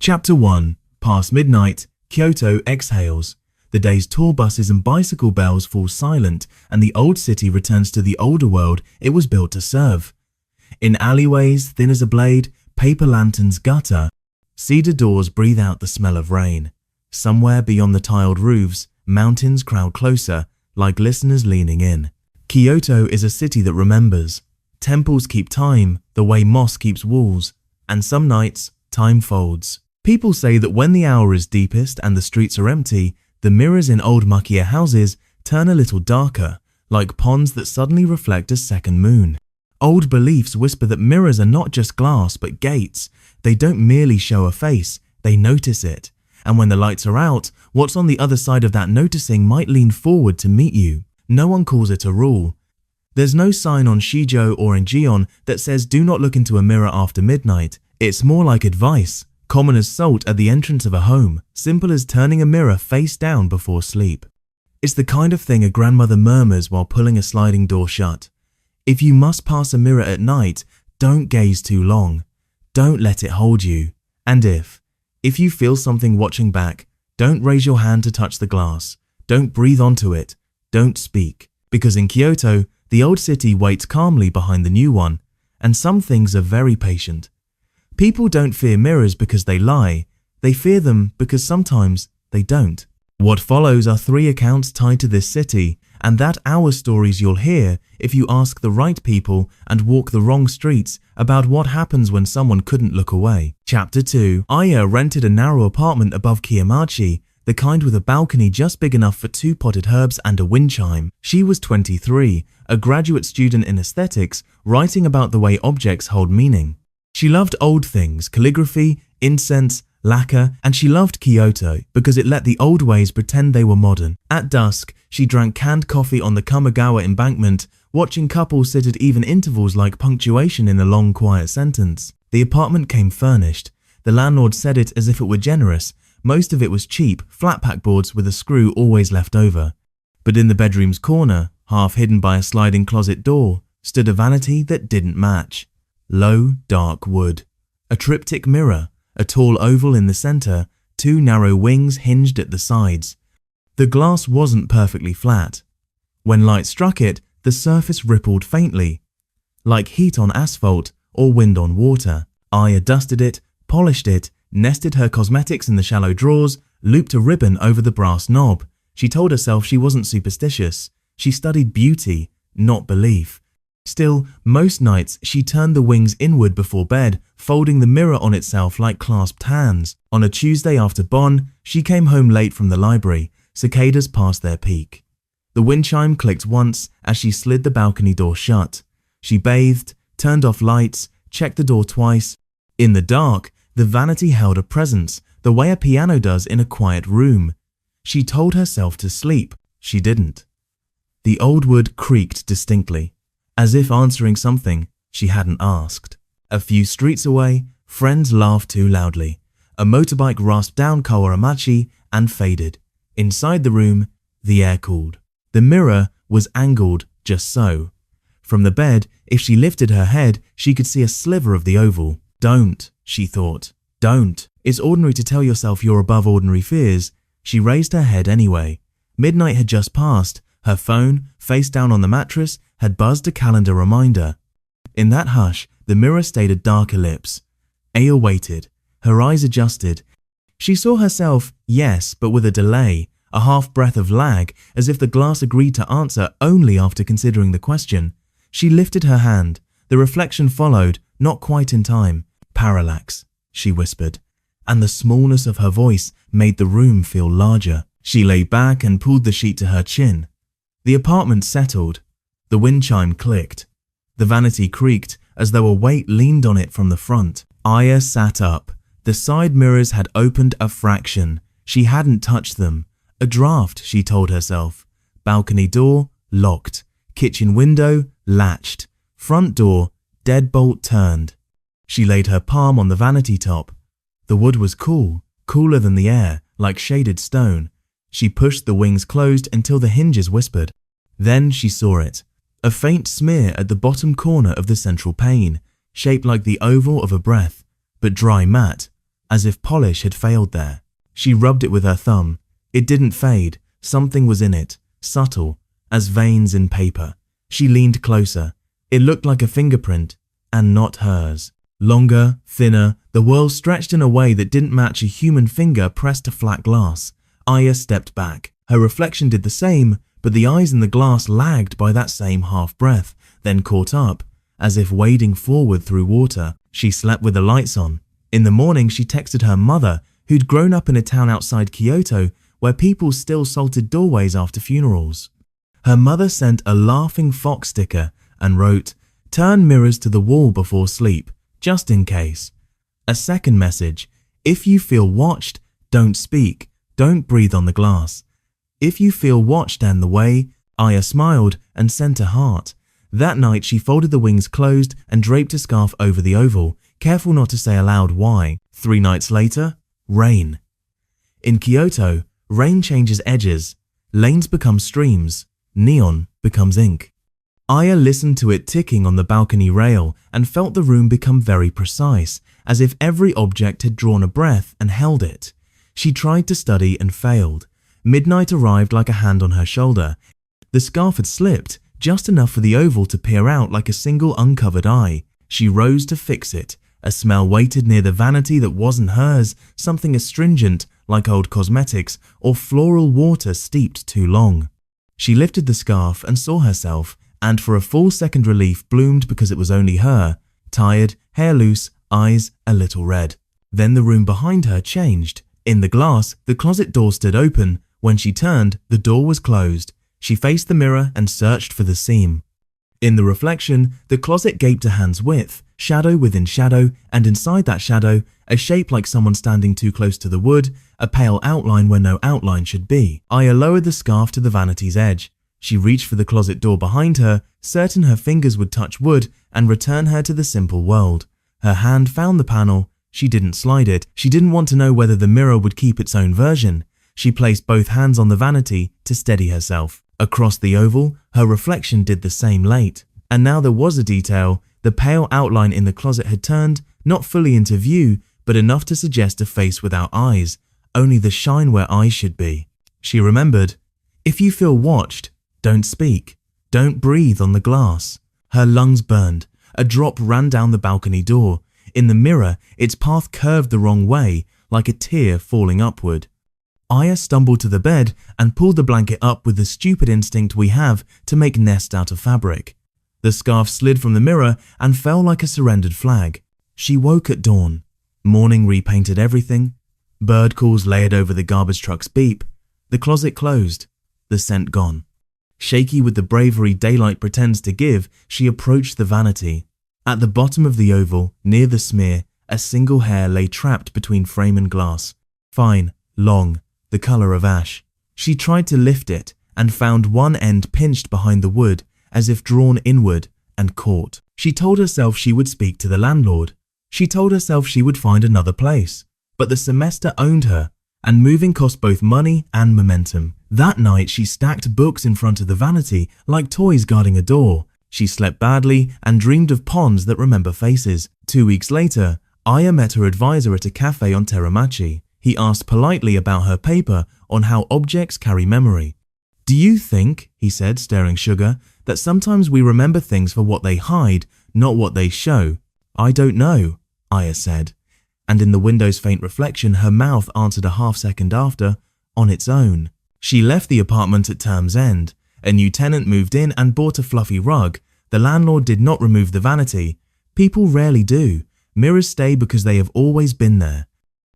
Chapter 1. Past midnight, Kyoto exhales. The day's tour buses and bicycle bells fall silent, and the old city returns to the older world it was built to serve. In alleyways, thin as a blade, paper lanterns gutter. Cedar doors breathe out the smell of rain. Somewhere beyond the tiled roofs, mountains crowd closer, like listeners leaning in. Kyoto is a city that remembers. Temples keep time, the way moss keeps walls, and some nights, time folds. People say that when the hour is deepest and the streets are empty, the mirrors in old machiya houses turn a little darker, like ponds that suddenly reflect a second moon. Old beliefs whisper that mirrors are not just glass but gates. They don't merely show a face, they notice it. And when the lights are out, what's on the other side of that noticing might lean forward to meet you. No one calls it a rule. There's no sign on Shijo or in Gion that says do not look into a mirror after midnight. It's more like advice, common as salt at the entrance of a home, simple as turning a mirror face down before sleep. It's the kind of thing a grandmother murmurs while pulling a sliding door shut. If you must pass a mirror at night, don't gaze too long. Don't let it hold you. And if you feel something watching back, don't raise your hand to touch the glass. Don't breathe onto it. Don't speak. Because in Kyoto, the old city waits calmly behind the new one, and some things are very patient. People don't fear mirrors because they lie. They fear them because sometimes they don't. What follows are 3 accounts tied to this city, and that our stories you'll hear if you ask the right people and walk the wrong streets about what happens when someone couldn't look away. Chapter 2. Aya rented a narrow apartment above Kiyamachi, the kind with a balcony just big enough for 2 potted herbs and a wind chime. She was 23, a graduate student in aesthetics, writing about the way objects hold meaning. She loved old things, calligraphy, incense, lacquer, and she loved Kyoto because it let the old ways pretend they were modern. At dusk, she drank canned coffee on the Kamagawa embankment, watching couples sit at even intervals like punctuation in a long, quiet sentence. The apartment came furnished. The landlord said it as if it were generous. Most of it was cheap, flat-pack boards with a screw always left over. But in the bedroom's corner, half hidden by a sliding closet door, stood a vanity that didn't match. Low, dark wood. A triptych mirror, a tall oval in the center, 2 narrow wings hinged at the sides. The glass wasn't perfectly flat. When light struck it, the surface rippled faintly, like heat on asphalt or wind on water. Aya dusted it, polished it, nested her cosmetics in the shallow drawers, looped a ribbon over the brass knob. She told herself she wasn't superstitious. She studied beauty, not belief. Still, most nights she turned the wings inward before bed, folding the mirror on itself like clasped hands. On a Tuesday after Bonn, she came home late from the library. Cicadas passed their peak. The wind chime clicked once as she slid the balcony door shut. She bathed, turned off lights, checked the door twice. In the dark, the vanity held a presence, the way a piano does in a quiet room. She told herself to sleep. She didn't. The old wood creaked distinctly, as if answering something she hadn't asked. A few streets away, friends laughed too loudly. A motorbike rasped down Kawaramatchi and faded. Inside the room, the air cooled. The mirror was angled just so. From the bed, if she lifted her head, she could see a sliver of the oval. Don't, she thought. Don't. It's ordinary to tell yourself you're above ordinary fears. She raised her head anyway. Midnight had just passed. Her phone, face down on the mattress, had buzzed a calendar reminder. In that hush, the mirror stayed a dark ellipse. Aya waited. Her eyes adjusted. She saw herself, yes, but with a delay, a half-breath of lag, as if the glass agreed to answer only after considering the question. She lifted her hand. The reflection followed, not quite in time. Parallax, she whispered, and the smallness of her voice made the room feel larger. She lay back and pulled the sheet to her chin. The apartment settled. The wind chime clicked. The vanity creaked as though a weight leaned on it from the front. Aya sat up. The side mirrors had opened a fraction. She hadn't touched them. A draft, she told herself. Balcony door, locked. Kitchen window, latched. Front door, deadbolt turned. She laid her palm on the vanity top. The wood was cool, cooler than the air, like shaded stone. She pushed the wings closed until the hinges whispered. Then she saw it. A faint smear at the bottom corner of the central pane, shaped like the oval of a breath, but dry matte, as if polish had failed there. She rubbed it with her thumb. It didn't fade. Something was in it, subtle, as veins in paper. She leaned closer. It looked like a fingerprint, and not hers. Longer, thinner, the whorl stretched in a way that didn't match a human finger pressed to flat glass. Aya stepped back. Her reflection did the same, but the eyes in the glass lagged by that same half-breath, then caught up, as if wading forward through water. She slept with the lights on. In the morning, she texted her mother, who'd grown up in a town outside Kyoto where people still salted doorways after funerals. Her mother sent a laughing fox sticker and wrote, "Turn mirrors to the wall before sleep, just in case." A second message, "If you feel watched, don't speak, don't breathe on the glass." If you feel watched and the way, Aya smiled and sent a heart. That night she folded the wings closed and draped a scarf over the oval, careful not to say aloud why. 3 nights later, rain. In Kyoto, rain changes edges. Lanes become streams. Neon becomes ink. Aya listened to it ticking on the balcony rail and felt the room become very precise, as if every object had drawn a breath and held it. She tried to study and failed. Midnight arrived like a hand on her shoulder. The scarf had slipped, just enough for the oval to peer out like a single uncovered eye. She rose to fix it. A smell waited near the vanity that wasn't hers, something astringent like old cosmetics or floral water steeped too long. She lifted the scarf and saw herself, and for a full second relief bloomed because it was only her, tired, hair loose, eyes a little red. Then the room behind her changed. In the glass, the closet door stood open. When she turned, the door was closed. She faced the mirror and searched for the seam. In the reflection, the closet gaped a hand's width, shadow within shadow, and inside that shadow, a shape like someone standing too close to the wood, a pale outline where no outline should be. Aya lowered the scarf to the vanity's edge. She reached for the closet door behind her, certain her fingers would touch wood and return her to the simple world. Her hand found the panel. She didn't slide it. She didn't want to know whether the mirror would keep its own version. She placed both hands on the vanity to steady herself. Across the oval, her reflection did the same late. And now there was a detail. The pale outline in the closet had turned, not fully into view, but enough to suggest a face without eyes, only the shine where eyes should be. She remembered, "If you feel watched, don't speak, don't breathe on the glass." Her lungs burned. A drop ran down the balcony door. In the mirror, its path curved the wrong way, like a tear falling upward. Aya stumbled to the bed and pulled the blanket up with the stupid instinct we have to make nests out of fabric. The scarf slid from the mirror and fell like a surrendered flag. She woke at dawn. Morning repainted everything. Bird calls layered over the garbage truck's beep. The closet closed. The scent gone. Shaky with the bravery daylight pretends to give, she approached the vanity. At the bottom of the oval, near the smear, a single hair lay trapped between frame and glass. Fine, long, the color of ash. She tried to lift it and found one end pinched behind the wood, as if drawn inward, and caught. She told herself she would speak to the landlord. She told herself she would find another place. But the semester owned her, and moving cost both money and momentum. That night she stacked books in front of the vanity like toys guarding a door. She slept badly and dreamed of ponds that remember faces. 2 weeks later, Aya met her advisor at a cafe on Teramachi. He asked politely about her paper on how objects carry memory. "Do you think," he said, stirring sugar, "that sometimes we remember things for what they hide, not what they show?" "I don't know," Aya said. And in the window's faint reflection, her mouth answered a half-second after, "On its own." She left the apartment at term's end. A new tenant moved in and bought a fluffy rug. The landlord did not remove the vanity. People rarely do. Mirrors stay because they have always been there.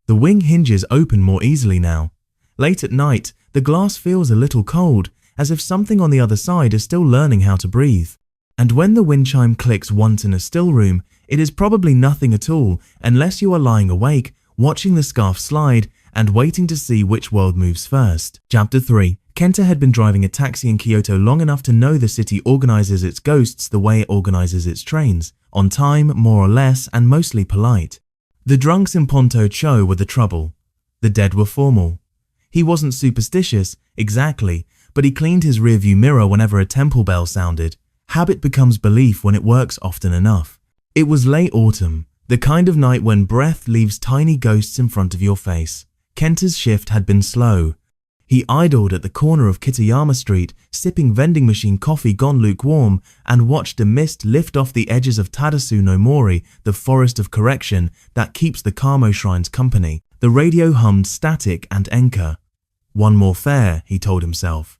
The wing hinges open more easily now. Late at night, the glass feels a little cold, as if something on the other side is still learning how to breathe. And when the wind chime clicks once in a still room, it is probably nothing at all unless you are lying awake, watching the scarf slide and waiting to see which world moves first. Chapter 3. Kenta had been driving a taxi in Kyoto long enough to know the city organizes its ghosts the way it organizes its trains, on time, more or less, and mostly polite. The drunks in Ponto Cho were the trouble. The dead were formal. He wasn't superstitious, exactly, but he cleaned his rearview mirror whenever a temple bell sounded. Habit becomes belief when it works often enough. It was late autumn. The kind of night when breath leaves tiny ghosts in front of your face. Kenta's shift had been slow. He idled at the corner of Kitayama Street, sipping vending machine coffee gone lukewarm, and watched a mist lift off the edges of Tadasu no Mori, the forest of correction that keeps the Kamo shrines company. The radio hummed static and enka. One more fare, he told himself.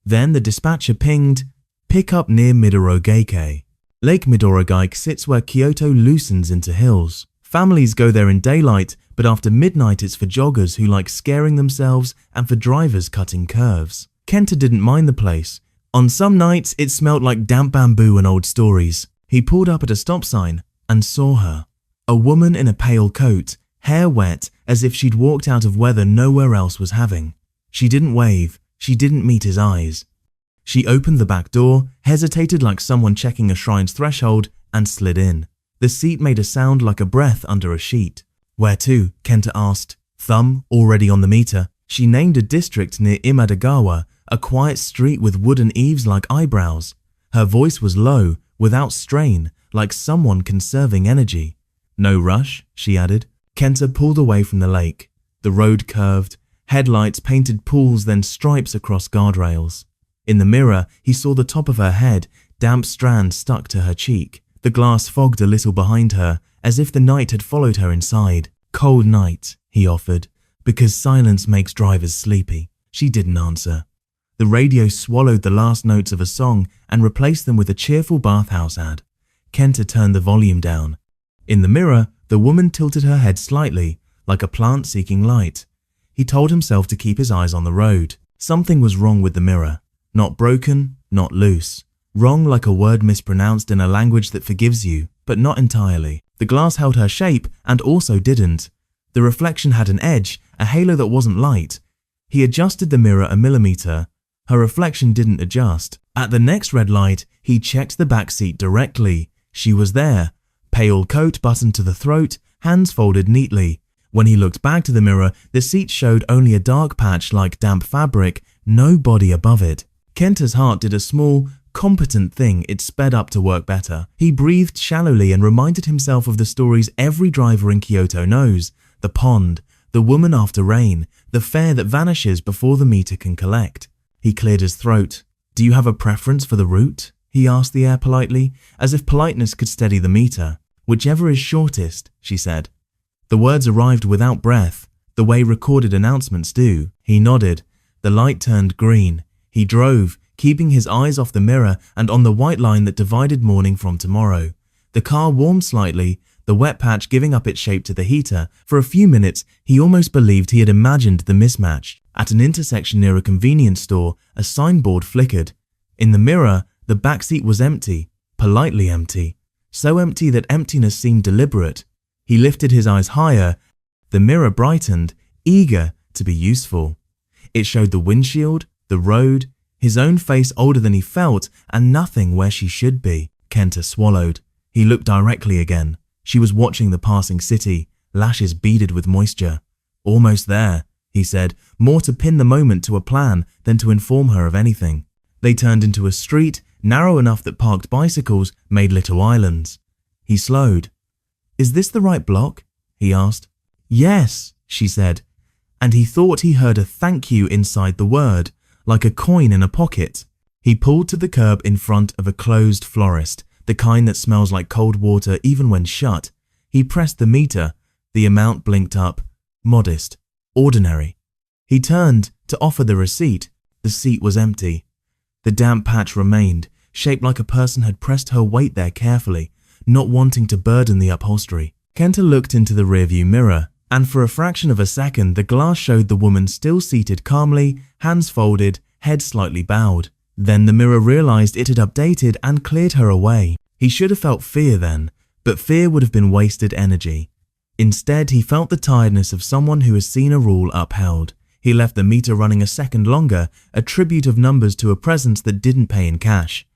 Then the dispatcher pinged, pick up near Midorogeke. Lake Midorogeke sits where Kyoto loosens into hills. Families go there in daylight, but after midnight it's for joggers who like scaring themselves and for drivers cutting curves. Kenta didn't mind the place. On some nights it smelled like damp bamboo and old stories. He pulled up at a stop sign and saw her. A woman in a pale coat, hair wet as if she'd walked out of weather nowhere else was having. She didn't wave, she didn't meet his eyes. She opened the back door, hesitated like someone checking a shrine's threshold, and slid in. The seat made a sound like a breath under a sheet. Where to? Kenta asked. Thumb already on the meter. She named a district near Imadagawa, a quiet street with wooden eaves like eyebrows. Her voice was low, without strain, like someone conserving energy. No rush, she added. Kenta pulled away from the lake. The road curved. Headlights painted pools, then stripes across guardrails. In the mirror, he saw the top of her head, damp strands stuck to her cheek. The glass fogged a little behind her, as if the night had followed her inside. Cold night, he offered, because silence makes drivers sleepy. She didn't answer. The radio swallowed the last notes of a song and replaced them with a cheerful bathhouse ad. Kenta turned the volume down. In the mirror, the woman tilted her head slightly, like a plant seeking light. He told himself to keep his eyes on the road. Something was wrong with the mirror. Not broken, not loose. Wrong like a word mispronounced in a language that forgives you, but not entirely. The glass held her shape and also didn't. The reflection had an edge, a halo that wasn't light. He adjusted the mirror a millimeter. Her reflection didn't adjust. At the next red light, he checked the back seat directly. She was there. Pale coat buttoned to the throat, hands folded neatly. When he looked back to the mirror, the seat showed only a dark patch like damp fabric, no body above it. Kenta's heart did a small, competent thing. It sped up to work better. He breathed shallowly and reminded himself of the stories every driver in Kyoto knows. The pond, the woman after rain, the fare that vanishes before the meter can collect. He cleared his throat. Do you have a preference for the route? He asked the air politely, as if politeness could steady the meter. Whichever is shortest, she said. The words arrived without breath, the way recorded announcements do. He nodded. The light turned green. He drove, keeping his eyes off the mirror and on the white line that divided morning from tomorrow. The car warmed slightly, the wet patch giving up its shape to the heater. For a few minutes, he almost believed he had imagined the mismatch. At an intersection near a convenience store, a signboard flickered. In the mirror, the backseat was empty, politely empty. So empty that emptiness seemed deliberate. He lifted his eyes higher. The mirror brightened, eager to be useful. It showed the windshield, the road, his own face older than he felt, and nothing where she should be. Kenta swallowed. He looked directly again. She was watching the passing city, lashes beaded with moisture. Almost there, he said, more to pin the moment to a plan than to inform her of anything. They turned into a street, narrow enough that parked bicycles made little islands. He slowed. Is this the right block? He asked. Yes, she said, and he thought he heard a thank you inside the word, like a coin in a pocket. He pulled to the curb in front of a closed florist, the kind that smells like cold water even when shut. He pressed the meter. The amount blinked up. Modest. Ordinary. He turned to offer the receipt. The seat was empty. The damp patch remained, shaped like a person had pressed her weight there carefully, not wanting to burden the upholstery. Kenta looked into the rearview mirror, and for a fraction of a second the glass showed the woman still seated calmly, hands folded, head slightly bowed. Then the mirror realized it had updated and cleared her away. He should have felt fear then, but fear would have been wasted energy. Instead, he felt the tiredness of someone who has seen a rule upheld. He left the meter running a second longer, a tribute of numbers to a presence that didn't pay in cash.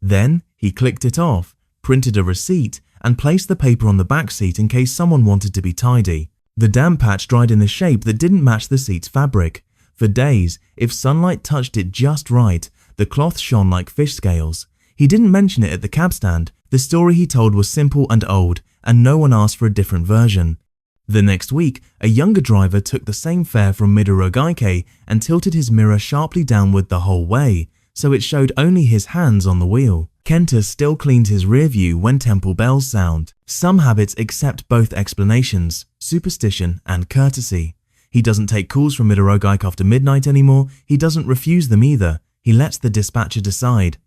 Then, he clicked it off, printed a receipt, and placed the paper on the back seat in case someone wanted to be tidy. The damp patch dried in a shape that didn't match the seat's fabric. For days, if sunlight touched it just right, the cloth shone like fish scales. He didn't mention it at the cab stand. The story he told was simple and old, and no one asked for a different version. The next week, a younger driver took the same fare from Midorogaike and tilted his mirror sharply downward the whole way, so it showed only his hands on the wheel. Kenta still cleans his rear view when temple bells sound. Some habits accept both explanations, superstition and courtesy. He doesn't take calls from Midorogaike after midnight anymore, he doesn't refuse them either, he lets the dispatcher decide.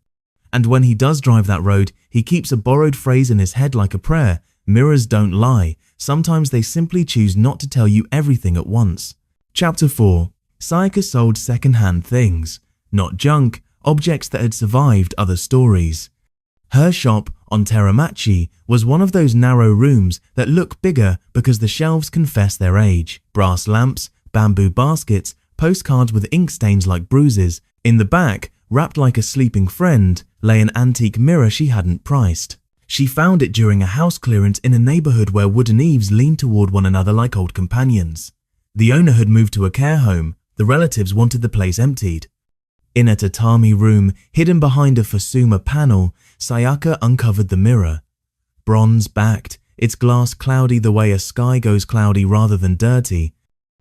And when he does drive that road, he keeps a borrowed phrase in his head like a prayer: mirrors don't lie, sometimes they simply choose not to tell you everything at once. Chapter 4. Sayaka sold second-hand things, not junk, objects that had survived other stories. Her shop on Teramachi was one of those narrow rooms that look bigger because the shelves confess their age. Brass lamps, bamboo baskets, postcards with ink stains like bruises. In the back, wrapped like a sleeping friend, lay an antique mirror she hadn't priced. She found it during a house clearance in a neighborhood where wooden eaves leaned toward one another like old companions. The owner had moved to a care home. The relatives wanted the place emptied. In a tatami room, hidden behind a Fusuma panel, Sayaka uncovered the mirror. Bronze-backed, its glass cloudy the way a sky goes cloudy rather than dirty.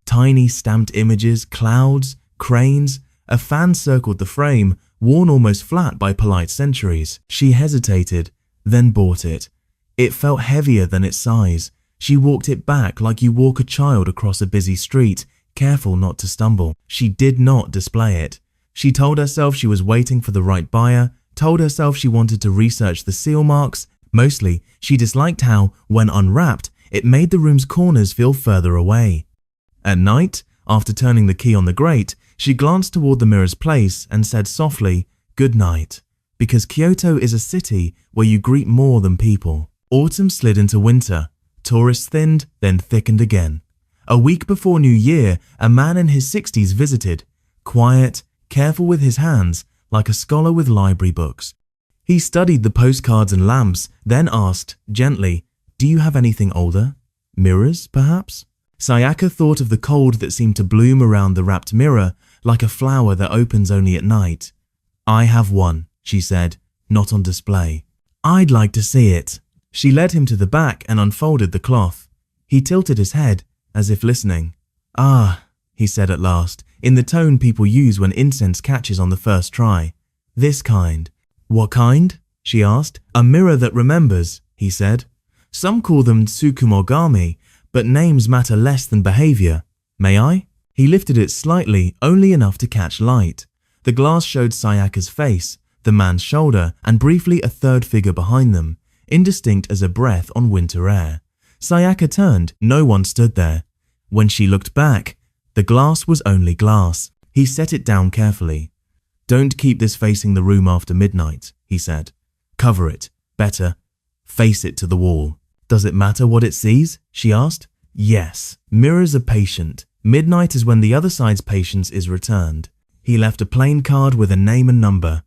Tiny stamped images, clouds, cranes, a fan circled the frame, worn almost flat by polite centuries. She hesitated, then bought it. It felt heavier than its size. She walked it back like you walk a child across a busy street, careful not to stumble. She did not display it. She told herself she was waiting for the right buyer, told herself she wanted to research the seal marks. Mostly, she disliked how, when unwrapped, it made the room's corners feel further away. At night, after turning the key on the grate, she glanced toward the mirror's place and said softly, "Good night," because Kyoto is a city where you greet more than people. Autumn slid into winter. Tourists thinned, then thickened again. A week before New Year, a man in his 60s visited, quiet, careful with his hands, like a scholar with library books. He studied the postcards and lamps, then asked, gently, "Do you have anything older? Mirrors, perhaps?" Sayaka thought of the cold that seemed to bloom around the wrapped mirror, like a flower that opens only at night. "I have one," she said, "not on display." "I'd like to see it." She led him to the back and unfolded the cloth. He tilted his head, as if listening. "Ah," he said at last, in the tone people use when incense catches on the first try. "This kind." "What kind?" she asked. "A mirror that remembers," he said. "Some call them tsukumogami, but names matter less than behavior. May I?" He lifted it slightly, only enough to catch light. The glass showed Sayaka's face, the man's shoulder, and briefly a third figure behind them, indistinct as a breath on winter air. Sayaka turned. No one stood there. When she looked back, the glass was only glass. He set it down carefully. "Don't keep this facing the room after midnight," he said. "Cover it. Better, face it to the wall." "Does it matter what it sees?" she asked. "Yes. Mirrors are patient. Midnight is when the other side's patience is returned." He left a plain card with a name and number.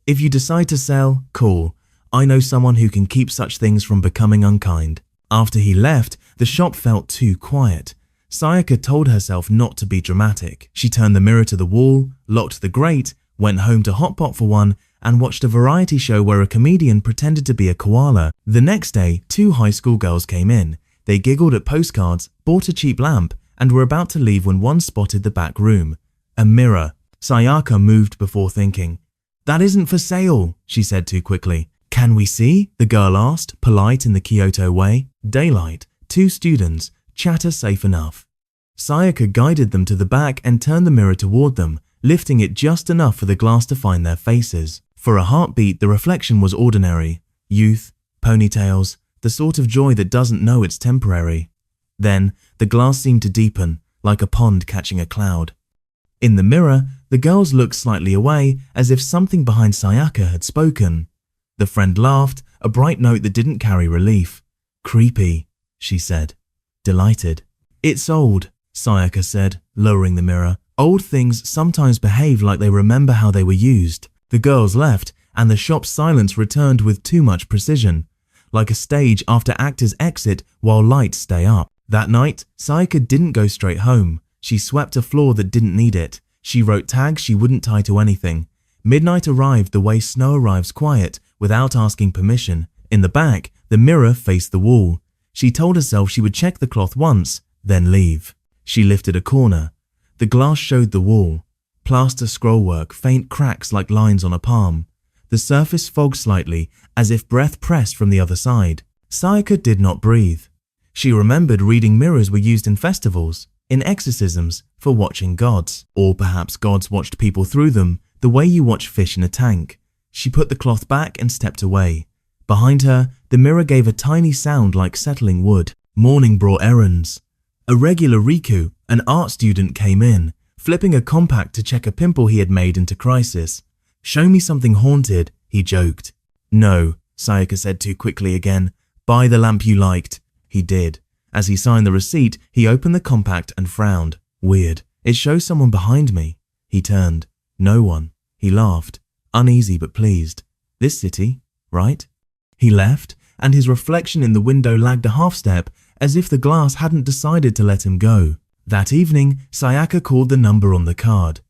"If you decide to sell, call. I know someone who can keep such things from becoming unkind." After he left, the shop felt too quiet. Sayaka told herself not to be dramatic. She turned the mirror to the wall, locked the grate, went home to hotpot for one, and watched a variety show where a comedian pretended to be a koala. The next day, 2 high school girls came in. They giggled at postcards, bought a cheap lamp, and were about to leave when one spotted the back room. A mirror. Sayaka moved before thinking. "That isn't for sale," she said too quickly. "Can we see?" the girl asked, polite in the Kyoto way. Daylight, 2 students, chatter safe enough. Sayaka guided them to the back and turned the mirror toward them, lifting it just enough for the glass to find their faces. For a heartbeat, the reflection was ordinary. Youth, ponytails, the sort of joy that doesn't know it's temporary. Then, the glass seemed to deepen, like a pond catching a cloud. In the mirror, the girls looked slightly away, as if something behind Sayaka had spoken. The friend laughed, a bright note that didn't carry relief. "Creepy," she said. Delighted. "It's old," Sayaka said, lowering the mirror. "Old things sometimes behave like they remember how they were used." The girls left, and the shop's silence returned with too much precision, like a stage after actors exit while lights stay up. That night, Sayaka didn't go straight home. She swept a floor that didn't need it. She wrote tags she wouldn't tie to anything. Midnight arrived the way snow arrives quiet, without asking permission. In the back, the mirror faced the wall. She told herself she would check the cloth once, then leave. She lifted a corner. The glass showed the wall. Plaster scrollwork, faint cracks like lines on a palm. The surface fogged slightly, as if breath pressed from the other side. Sayaka did not breathe. She remembered reading mirrors were used in festivals, in exorcisms, for watching gods. Or perhaps gods watched people through them, the way you watch fish in a tank. She put the cloth back and stepped away. Behind her, the mirror gave a tiny sound like settling wood. Morning brought errands. A regular Riku, an art student, came in, flipping a compact to check a pimple he had made into crisis. "Show me something haunted," he joked. "No," Sayaka said too quickly again. "Buy the lamp you liked." He did. As he signed the receipt, he opened the compact and frowned. "Weird. It shows someone behind me." He turned. No one. He laughed, uneasy but pleased. "This city, right?" He left, and his reflection in the window lagged a half step, as if the glass hadn't decided to let him go. That evening, Sayaka called the number on the card.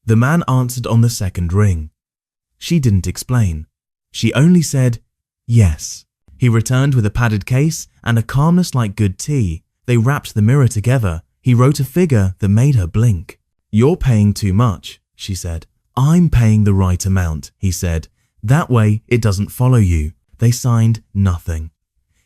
The man answered on the second ring. She didn't explain. She only said, "Yes." He returned with a padded case and a calmness like good tea. They wrapped the mirror together. He wrote a figure that made her blink. "You're paying too much," she said. "I'm paying the right amount," he said. "That way it doesn't follow you." They signed nothing.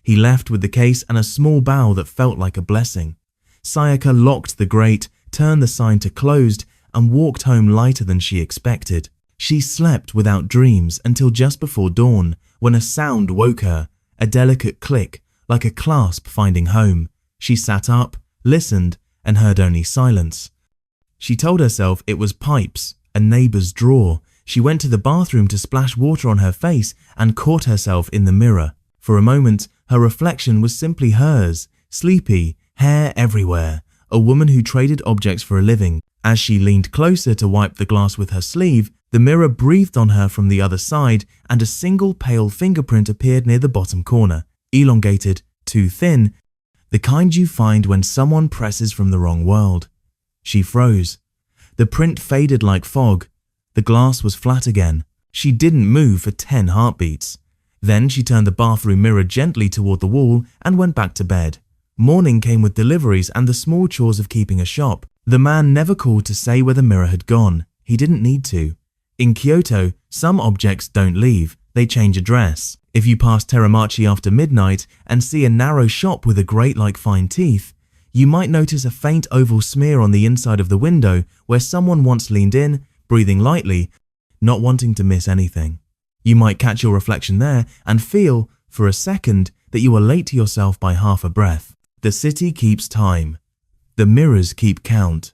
He left with the case and a small bow that felt like a blessing. Sayaka locked the grate, turned the sign to closed, and walked home lighter than she expected. She slept without dreams until just before dawn, when a sound woke her, a delicate click, like a clasp finding home. She sat up, listened, and heard only silence. She told herself it was pipes, a neighbor's drawer. She went to the bathroom to splash water on her face and caught herself in the mirror. For a moment, her reflection was simply hers, sleepy, hair everywhere, a woman who traded objects for a living. As she leaned closer to wipe the glass with her sleeve, the mirror breathed on her from the other side, and a single pale fingerprint appeared near the bottom corner, elongated, too thin, the kind you find when someone presses from the wrong world. She froze. The print faded like fog. The glass was flat again. She didn't move for 10 heartbeats. Then she turned the bathroom mirror gently toward the wall and went back to bed. Morning came with deliveries and the small chores of keeping a shop. The man never called to say where the mirror had gone. He didn't need to. In Kyoto, some objects don't leave, they change address. If you pass Teramachi after midnight and see a narrow shop with a grate like fine teeth, you might notice a faint oval smear on the inside of the window where someone once leaned in, breathing lightly, not wanting to miss anything. You might catch your reflection there and feel, for a second, that you are late to yourself by half a breath. The city keeps time. The mirrors keep count.